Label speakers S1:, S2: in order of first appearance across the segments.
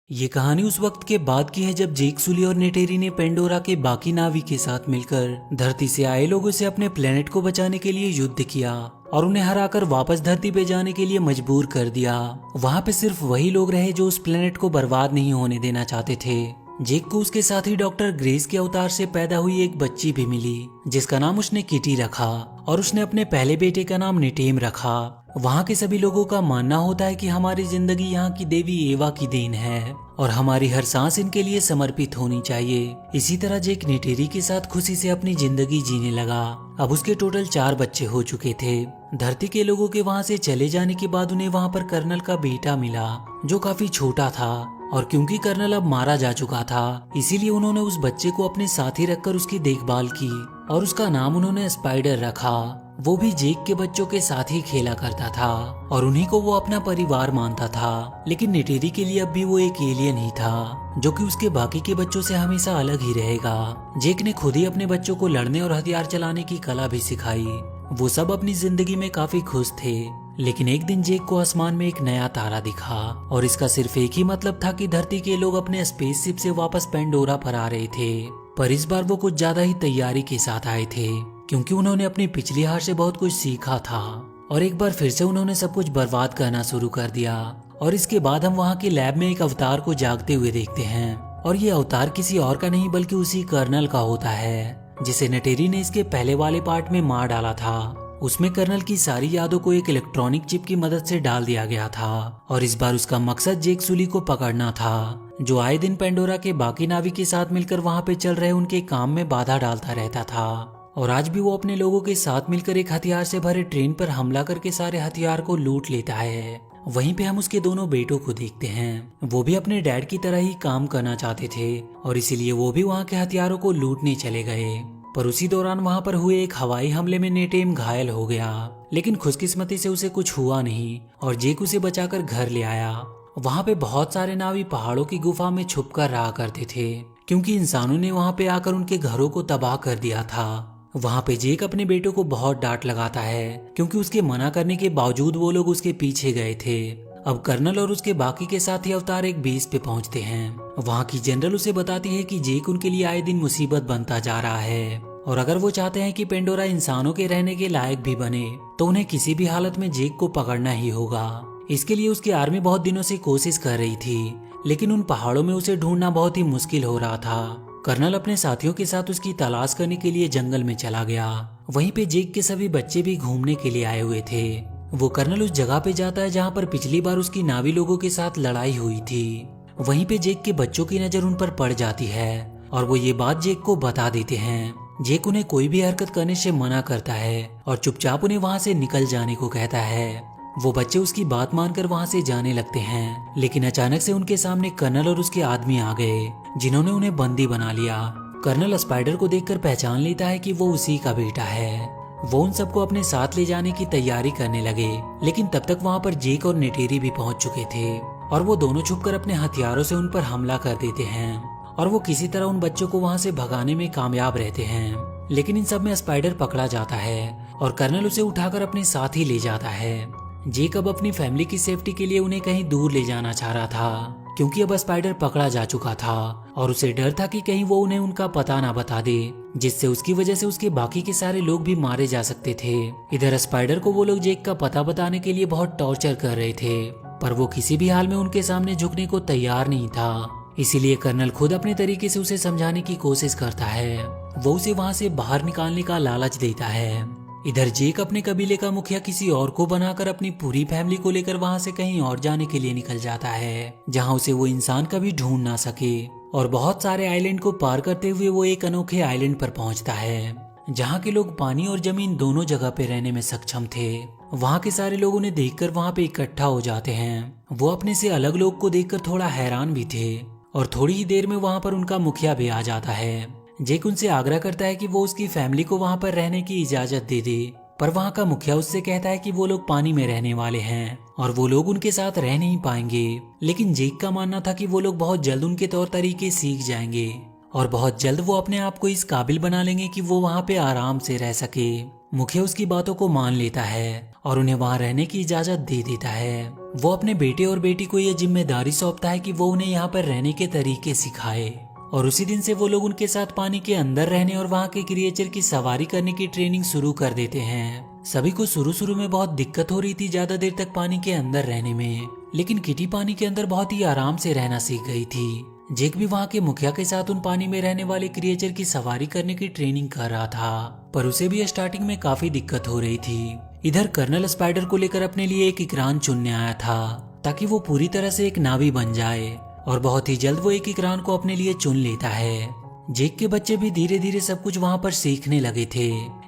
S1: ये कहानी उस वक्त के बाद की है जब जेक सुली और नेटेरी ने पेंडोरा के बाकी नावी के साथ मिलकर धरती से आए लोगों से अपने प्लेनेट को बचाने के लिए युद्ध किया और उन्हें हराकर वापस धरती पे जाने के लिए मजबूर कर दिया। वहाँ पे सिर्फ वही लोग रहे जो उस प्लेनेट को बर्बाद नहीं होने देना चाहते थे। जेक को उसके साथ ही डॉक्टर ग्रेस के अवतार से पैदा हुई एक बच्ची भी मिली जिसका नाम उसने किटी रखा और उसने अपने पहले बेटे का नाम निटेम रखा। वहाँ के सभी लोगों का मानना होता है कि हमारी जिंदगी यहाँ की देवी एवा की देन है और हमारी हर सांस इनके लिए समर्पित होनी चाहिए। इसी तरह जेक नेटेरी के साथ खुशी से अपनी जिंदगी जीने लगा। अब उसके टोटल 4 बच्चे हो चुके थे। धरती के लोगों के वहाँ से चले जाने के बाद उन्हें वहाँ पर कर्नल का बेटा मिला जो काफी छोटा था और क्योंकि कर्नल अब मारा जा चुका था इसीलिए उन्होंने उस बच्चे को अपने साथ ही रखकर उसकी देखभाल की और उसका नाम उन्होंने स्पाइडर रखा। वो भी जेक के बच्चों के साथ ही खेला करता था और उन्हीं को वो अपना परिवार मानता था। लेकिन नेटेरी के लिए अब भी वो एक एलियन ही था जो कि उसके बाकी के बच्चों से हमेशा अलग ही रहेगा। जेक ने खुद ही अपने बच्चों को लड़ने और हथियार चलाने की कला भी सिखाई। वो सब अपनी जिंदगी में काफी खुश थे। लेकिन एक दिन जेक को आसमान में एक नया तारा दिखा और इसका सिर्फ एक ही मतलब था कि धरती के लोग अपने स्पेसशिप से वापस पेंडोरा पर आ रहे थे। पर इस बार वो कुछ ज्यादा ही तैयारी के साथ आए थे क्योंकि उन्होंने अपनी पिछली हार से बहुत कुछ सीखा था और एक बार फिर से उन्होंने सब कुछ बर्बाद करना शुरू कर दिया। और इसके बाद हम वहाँ के लैब में एक अवतार को जागते हुए देखते हैं और ये अवतार किसी और का नहीं बल्कि उसी कर्नल का होता है जिसे नेटेरी ने इसके पहले वाले पार्ट में मार डाला था। उसमें कर्नल की सारी यादों को एक इलेक्ट्रॉनिक चिप की मदद से डाल दिया गया था और इस बार उसका मकसद जेक सुली को पकड़ना था जो आए दिन पेंडोरा के बाकी नावी के साथ मिलकर वहाँ पे चल रहे उनके काम में बाधा डालता रहता था। और आज भी वो अपने लोगों के साथ मिलकर एक हथियार से भरे ट्रेन पर हमला करके सारे हथियार को लूट लेता है। वहीं पे हम उसके दोनों बेटों को देखते हैं। वो भी अपने डैड की तरह ही काम करना चाहते थे और इसीलिए वो भी वहाँ के हथियारों को लूटने चले गए। पर उसी दौरान वहाँ पर हुए एक हवाई हमले में नेटेम घायल हो गया लेकिन खुशकिस्मती से उसे कुछ हुआ नहीं और जेक उसे बचाकर घर ले आया। वहाँ पे बहुत सारे नावी पहाड़ों की गुफा में छुप कर रहा करते थे क्योंकि इंसानों ने वहाँ पे आकर उनके घरों को तबाह कर दिया था। वहाँ पे जेक अपने बेटों को बहुत डांट लगाता है क्योंकि उसके मना करने के बावजूद वो लोग उसके पीछे गए थे। अब कर्नल और उसके बाकी के साथी अवतार एक बेस पे पहुंचते हैं। वहाँ की जनरल उसे बताती है कि जेक उनके लिए आए दिन मुसीबत बनता जा रहा है और अगर वो चाहते हैं कि पेंडोरा इंसानों के रहने के लायक भी बने तो उन्हें किसी भी हालत में जेक को पकड़ना ही होगा। इसके लिए उसकी आर्मी बहुत दिनों से कोशिश कर रही थी लेकिन उन पहाड़ों में उसे ढूंढना बहुत ही मुश्किल हो रहा था। कर्नल अपने साथियों के साथ उसकी तलाश करने के लिए जंगल में चला गया। वहीं पे जेक के सभी बच्चे भी घूमने के लिए आए हुए थे। वो कर्नल उस जगह पे जाता है जहाँ पर पिछली बार उसकी नावी लोगों के साथ लड़ाई हुई थी। वहीं पे जेक के बच्चों की नजर उन पर पड़ जाती है और वो ये बात जेक को बता देते हैं। जेक उन्हें कोई भी हरकत करने से मना करता है और चुपचाप उन्हें वहाँ से निकल जाने को कहता है। वो बच्चे उसकी बात मानकर वहाँ से जाने लगते हैं लेकिन अचानक से उनके सामने कर्नल और उसके आदमी आ गए जिन्होंने उन्हें बंदी बना लिया। कर्नल स्पाइडर को देखकर पहचान लेता है कि वो उसी का बेटा है। वो उन सबको अपने साथ ले जाने की तैयारी करने लगे लेकिन तब तक वहाँ पर जेक और नेटेरी भी पहुँच चुके थे और वो दोनों छुपकर अपने हथियारों से उन पर हमला कर देते हैं और वो किसी तरह उन बच्चों को वहाँ से भगाने में कामयाब रहते हैं। लेकिन इन सब में स्पाइडर पकड़ा जाता है और कर्नल उसे उठाकर अपने साथ ही ले जाता है। जेक अब अपनी फैमिली की सेफ्टी के लिए उन्हें कहीं दूर ले जाना चाह रहा था क्योंकि अब स्पाइडर पकड़ा जा चुका था और उसे डर था कि कहीं वो उन्हें उनका पता ना बता दे जिससे उसकी वजह से उसके बाकी के सारे लोग भी मारे जा सकते थे। इधर स्पाइडर को वो लोग जेक का पता बताने के लिए बहुत टॉर्चर कर रहे थे पर वो किसी भी हाल में उनके सामने झुकने को तैयार नहीं था। इसीलिए कर्नल खुद अपने तरीके से उसे समझाने की कोशिश करता है। वो उसे वहाँ से बाहर निकालने का लालच देता है। इधर जेक अपने कबीले का मुखिया किसी और को बनाकर अपनी पूरी फैमिली को लेकर वहां से कहीं और जाने के लिए निकल जाता है जहां उसे वो इंसान कभी ढूंढ ना सके। और बहुत सारे आइलैंड को पार करते हुए वो एक अनोखे आइलैंड पर पहुंचता है जहां के लोग पानी और जमीन दोनों जगह पे रहने में सक्षम थे। वहां के सारे लोग उन्हें देखकर वहां पे इकट्ठा हो जाते हैं। वो अपने से अलग लोग को देखकर थोड़ा हैरान भी थे और थोड़ी ही देर में वहां पर उनका मुखिया भी आ जाता है। जेक उनसे आग्रह करता है कि वो उसकी फैमिली को वहाँ पर रहने की इजाजत दे दे पर वहाँ का मुखिया उससे कहता है कि वो लोग पानी में रहने वाले हैं और वो लोग उनके साथ रह नहीं पाएंगे। लेकिन जेक का मानना था कि वो लोग बहुत जल्द उनके तौर तरीके सीख जाएंगे और बहुत जल्द वो अपने आप को इस काबिल बना लेंगे कि वो वहाँ पे आराम से रह सके। मुखिया उसकी बातों को मान लेता है और उन्हें वहाँ रहने की इजाजत दे देता है। वो अपने बेटे और बेटी को यह जिम्मेदारी सौंपता है कि वो उन्हें यहाँ पर रहने के तरीके सिखाए। और उसी दिन से वो लोग उनके साथ पानी के अंदर रहने और वहाँ के क्रिएचर की सवारी करने की ट्रेनिंग शुरू कर देते हैं। सभी को शुरू में बहुत दिक्कत हो रही थी ज्यादा देर तक पानी के अंदर रहने में, लेकिन किटी पानी के अंदर बहुत ही आराम से रहना सीख गई थी। जेक भी वहाँ के मुखिया के साथ उन पानी में रहने वाले क्रिएचर की सवारी करने की ट्रेनिंग कर रहा था, पर उसे भी स्टार्टिंग में काफी दिक्कत हो रही थी। इधर कर्नल स्पाइडर को लेकर अपने लिए एक इकरान चुनने आया था ताकि वो पूरी तरह से एक नावी बन जाए, और बहुत ही जल्द वो एक इकरान को अपने लिए चुन लेता है। जेक के बच्चे भी धीरे धीरे सब कुछ वहाँ पर सीखने लगे थे।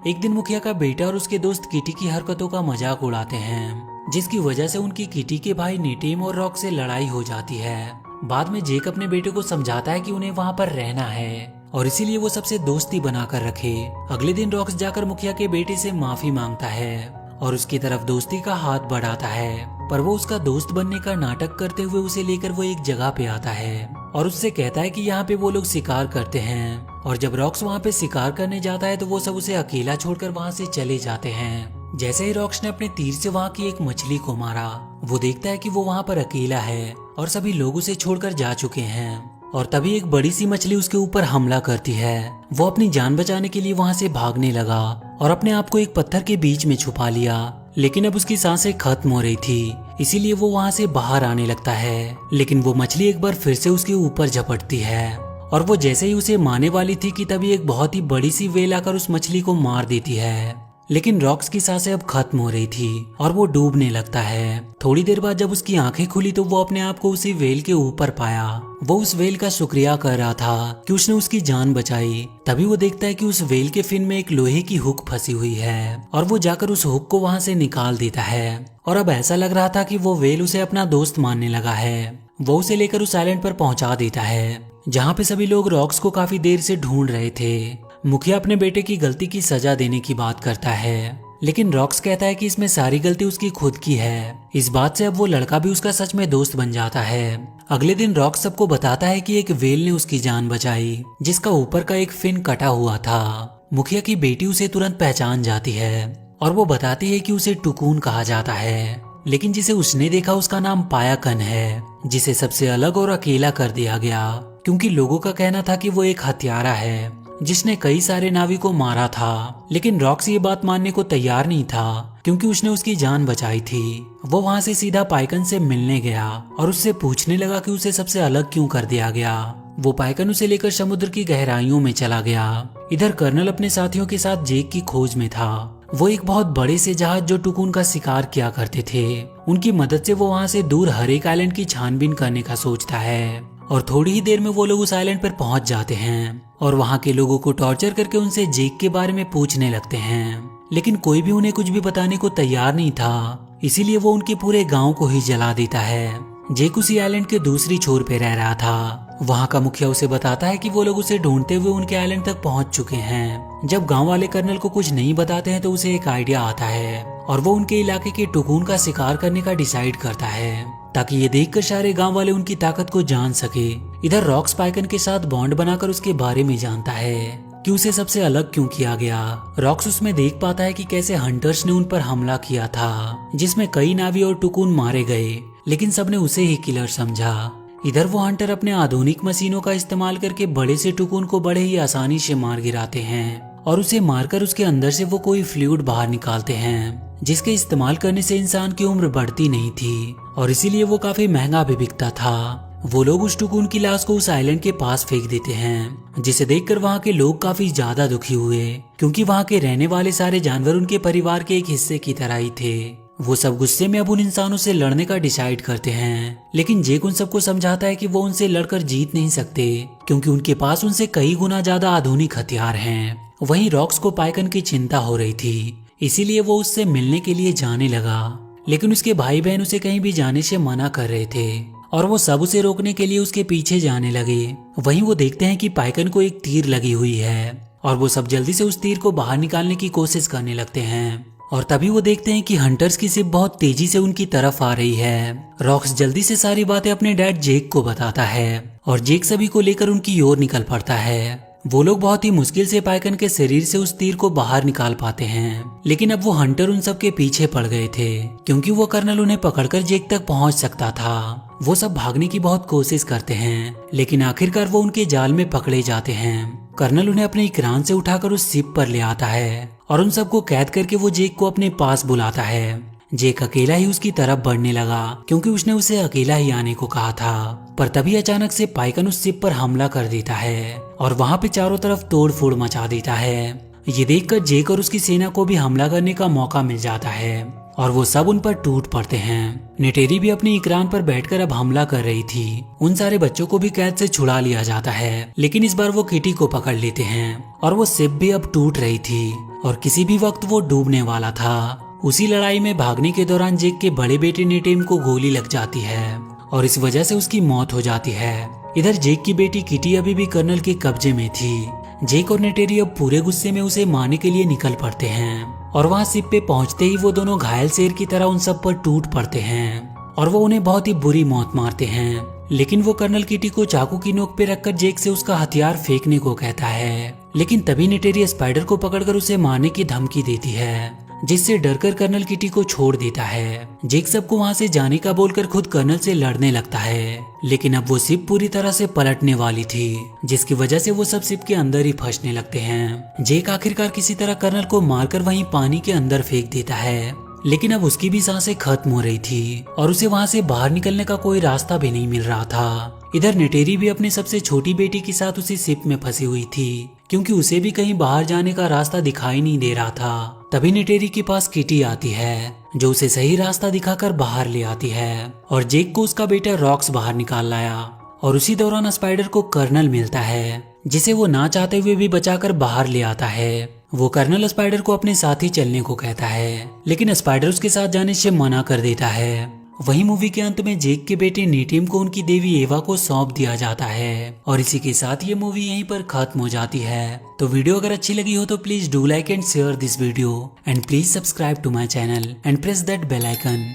S1: एक दिन मुखिया का बेटा और उसके दोस्त किटी की हरकतों का मजाक उड़ाते हैं, जिसकी वजह से उनकी किटी के भाई नेटेम और रॉक से लड़ाई हो जाती है। बाद में जेक अपने बेटे को समझाता है कि उन्हें वहाँ पर रहना है और इसीलिए वो सबसे दोस्ती बनाकर रखे। अगले दिन रॉक्स जाकर मुखिया के बेटे से माफी मांगता है और उसकी तरफ दोस्ती का हाथ बढ़ाता है, पर वो उसका दोस्त बनने का नाटक करते हुए उसे लेकर वो एक जगह पे आता है और उससे कहता है कि यहाँ पे वो लोग शिकार करते हैं। और जब रॉक्स वहाँ पे शिकार करने जाता है तो वो सब उसे अकेला छोड़कर वहाँ से चले जाते हैं। जैसे ही रॉक्स ने अपने तीर से वहाँ की एक मछली को मारा, वो देखता है कि वो वहाँ पर अकेला है और सभी लोग उसे छोड़कर जा चुके हैं। और तभी एक बड़ी सी मछली उसके ऊपर हमला करती है। वो अपनी जान बचाने के लिए वहाँ से भागने लगा और अपने आप को एक पत्थर के बीच में छुपा लिया, लेकिन अब उसकी सांसें खत्म हो रही थी, इसीलिए वो वहाँ से बाहर आने लगता है। लेकिन वो मछली एक बार फिर से उसके ऊपर झपटती है और वो जैसे ही उसे मारने वाली थी कि तभी एक बहुत ही बड़ी सी वेल आकर उस मछली को मार देती है। लेकिन रॉक्स की सांसें अब खत्म हो रही थी और वो डूबने लगता है। थोड़ी देर बाद जब उसकी आंखें खुली तो वो अपने आप को उसी वेल के ऊपर पाया। वो उस वेल का शुक्रिया कर रहा था कि उसने उसकी जान बचाई। तभी वो देखता है कि उस वेल के फिन में एक लोहे की हुक फंसी हुई है और वो जाकर उस हुक को वहां से निकाल देता है। और अब ऐसा लग रहा था कि वो वेल उसे अपना दोस्त मानने लगा है। वो उसे लेकर उस आइलैंड पर पहुंचा देता है जहाँ पे सभी लोग रॉक्स को काफी देर से ढूंढ रहे थे। मुखिया अपने बेटे की गलती की सजा देने की बात करता है, लेकिन रॉक्स कहता है कि इसमें सारी गलती उसकी खुद की है। इस बात से अब वो लड़का भी उसका सच में दोस्त बन जाता है। अगले दिन रॉक्स सबको बताता है कि एक वेल ने उसकी जान बचाई, जिसका ऊपर का एक फिन कटा हुआ था। मुखिया की बेटी उसे तुरंत पहचान जाती है और वो बताती है कि उसे टुकून कहा जाता है, लेकिन जिसे उसने देखा उसका नाम पायाकन है, जिसे सबसे अलग और अकेला कर दिया गया क्योंकि लोगों का कहना था कि वो एक हत्यारा है जिसने कई सारे नाविक को मारा था। लेकिन रॉक्स ये बात मानने को तैयार नहीं था क्योंकि उसने उसकी जान बचाई थी। वो वहाँ से सीधा पाइकन से मिलने गया और उससे पूछने लगा कि उसे सबसे अलग क्यों कर दिया गया। वो पाइकन उसे लेकर समुद्र की गहराइयों में चला गया। इधर कर्नल अपने साथियों के साथ जेक की खोज में था। वो एक बहुत बड़े से जहाज जो टुकून का शिकार किया करते थे, उनकी मदद से वो वहाँ से दूर हर एक आइलैंड की छानबीन करने का सोचता है। और थोड़ी ही देर में वो लोग उस आइलैंड पर पहुंच जाते हैं और वहाँ के लोगों को टॉर्चर करके उनसे जेक के बारे में पूछने लगते हैं, लेकिन कोई भी उन्हें कुछ भी बताने को तैयार नहीं था, इसीलिए वो उनके पूरे गांव को ही जला देता है। जेक उसी आइलैंड के दूसरी छोर पे रह रहा था। वहाँ का मुखिया उसे बताता है कि वो लोग उसे ढूंढते हुए उनके आइलैंड तक पहुंच चुके हैं। जब गांव वाले कर्नल को कुछ नहीं बताते हैं तो उसे एक आइडिया आता है और वो उनके इलाके के टुकून का शिकार करने का डिसाइड करता है ताकि ये देखकर सारे गांव वाले उनकी ताकत को जान सके। इधर रॉक्स पाइकन के साथ बॉन्ड बनाकर उसके बारे में जानता है कि उसे सबसे अलग क्यों किया गया। रॉक्स उसमें देख पाता है कि कैसे हंटर्स ने उन पर हमला किया था, जिसमें कई नावी और टुकून मारे गए, लेकिन सबने उसे ही किलर समझा। इधर वो हंटर अपने आधुनिक मशीनों का इस्तेमाल करके बड़े से टुकून को बड़े ही आसानी से मार गिराते हैं और उसे मारकर उसके अंदर से वो कोई फ्लूइड बाहर निकालते हैं, जिसके इस्तेमाल करने से इंसान की उम्र बढ़ती नहीं थी और इसीलिए वो काफी महंगा भी बिकता था। वो लोग उस टुकून की लाश को उस आइलैंड के पास फेंक देते हैं, जिसे देखकर वहाँ के लोग काफी ज्यादा दुखी हुए क्योंकि वहाँ के रहने वाले सारे जानवर उनके परिवार के एक हिस्से की तरह ही थे। वो सब गुस्से में अब उन इंसानों से लड़ने का डिसाइड करते हैं, लेकिन जेक उन सबको समझाता है कि वो उनसे लड़कर जीत नहीं सकते क्योंकि उनके पास उनसे कई गुना ज्यादा आधुनिक हथियार हैं। वहीं रॉक्स को पाइकन की चिंता हो रही थी, इसीलिए वो उससे मिलने के लिए जाने लगा, लेकिन उसके भाई बहन उसे कहीं भी जाने से मना कर रहे थे और वो सब उसे रोकने के लिए उसके पीछे जाने लगे। वहीं वो देखते हैं कि पाइकन को एक तीर लगी हुई है और वो सब जल्दी से उस तीर को बाहर निकालने की कोशिश करने लगते हैं और तभी वो देखते हैं कि हंटर्स की शिप बहुत तेजी से उनकी तरफ आ रही है। रॉक्स जल्दी से सारी बातें अपने डैड जेक को बताता है और जेक सभी को लेकर उनकी ओर निकल पड़ता है। वो लोग बहुत ही मुश्किल से पाइकन के शरीर से उस तीर को बाहर निकाल पाते हैं, लेकिन अब वो हंटर उन सब के पीछे पड़ गए थे क्योंकि वो कर्नल उन्हें पकड़कर जेक तक पहुंच सकता था। वो सब भागने की बहुत कोशिश करते हैं, लेकिन आखिरकार वो उनके जाल में पकड़े जाते हैं। कर्नल उन्हें अपने इकरान से उठाकर उस शिप पर ले आता है और उन सबको कैद करके वो जेक को अपने पास बुलाता है। जेक अकेला ही उसकी तरफ बढ़ने लगा क्योंकि उसने उसे अकेला ही आने को कहा था, पर तभी अचानक से पाइकन उस शिप पर हमला कर देता है और वहां पे चारों तरफ तोड़ फोड़ मचा देता है। ये देखकर जेक और उसकी सेना को भी हमला करने का मौका मिल जाता है और वो सब उन पर टूट पड़ते हैं। नेटेरी भी अपनी इकरान पर बैठकर अब हमला कर रही थी। उन सारे बच्चों को भी कैद से छुड़ा लिया जाता है, लेकिन इस बार वो किटी को पकड़ लेते हैं और वो शिप भी अब टूट रही थी और किसी भी वक्त वो डूबने वाला था। उसी लड़ाई में भागने के दौरान जेक के बड़े बेटे नेटेम को गोली लग जाती है और इस वजह से उसकी मौत हो जाती है। इधर जेक की बेटी किटी अभी भी कर्नल के कब्जे में थी। जेक और नेटेरी अब पूरे गुस्से में उसे मारने के लिए निकल पड़ते हैं और वहाँ शिप पे पहुंचते ही वो दोनों घायल शेर की तरह उन सब पर टूट पड़ते हैं और वो उन्हें बहुत ही बुरी मौत मारते हैं। लेकिन वो कर्नल किटी को चाकू की नोक पे रखकर जेक से उसका हथियार फेंकने को कहता है, लेकिन तभी नेटेरी स्पाइडर को पकड़कर उसे मारने की धमकी देती है, जिससे डरकर कर्नल किटी को छोड़ देता है। जेक सबको वहां से जाने का बोलकर खुद कर्नल से लड़ने लगता है, लेकिन अब वो शिप पूरी तरह से पलटने वाली थी, जिसकी वजह से वो सब शिप के अंदर ही फंसने लगते हैं। जेक आखिरकार किसी तरह कर्नल को मारकर वहीं पानी के अंदर फेंक देता है, लेकिन अब उसकी भी सांसें खत्म हो रही थी और उसे वहां से बाहर निकलने का कोई रास्ता भी नहीं मिल रहा था। इधर नेटेरी भी अपने सबसे छोटी बेटी के साथ उसी शिप में फंसी हुई थी क्योंकि उसे भी कहीं बाहर जाने का रास्ता दिखाई नहीं दे रहा था। तभी नेटेरी के पास किटी आती है जो उसे सही रास्ता दिखाकर बाहर ले आती है और जेक को उसका बेटा रॉक्स बाहर निकाल लाया। और उसी दौरान स्पाइडर को कर्नल मिलता है, जिसे वो ना चाहते हुए भी बचाकर बाहर ले आता है। वो कर्नल स्पाइडर को अपने साथ ही चलने को कहता है, लेकिन स्पाइडर उसके साथ जाने से मना कर देता है। वही मूवी के अंत में जेक के बेटे नेटिम को उनकी देवी एवा को सौंप दिया जाता है और इसी के साथ ये मूवी यहीं पर खत्म हो जाती है। तो वीडियो अगर अच्छी लगी हो तो please do like and share this video and please subscribe to my channel and press that bell icon.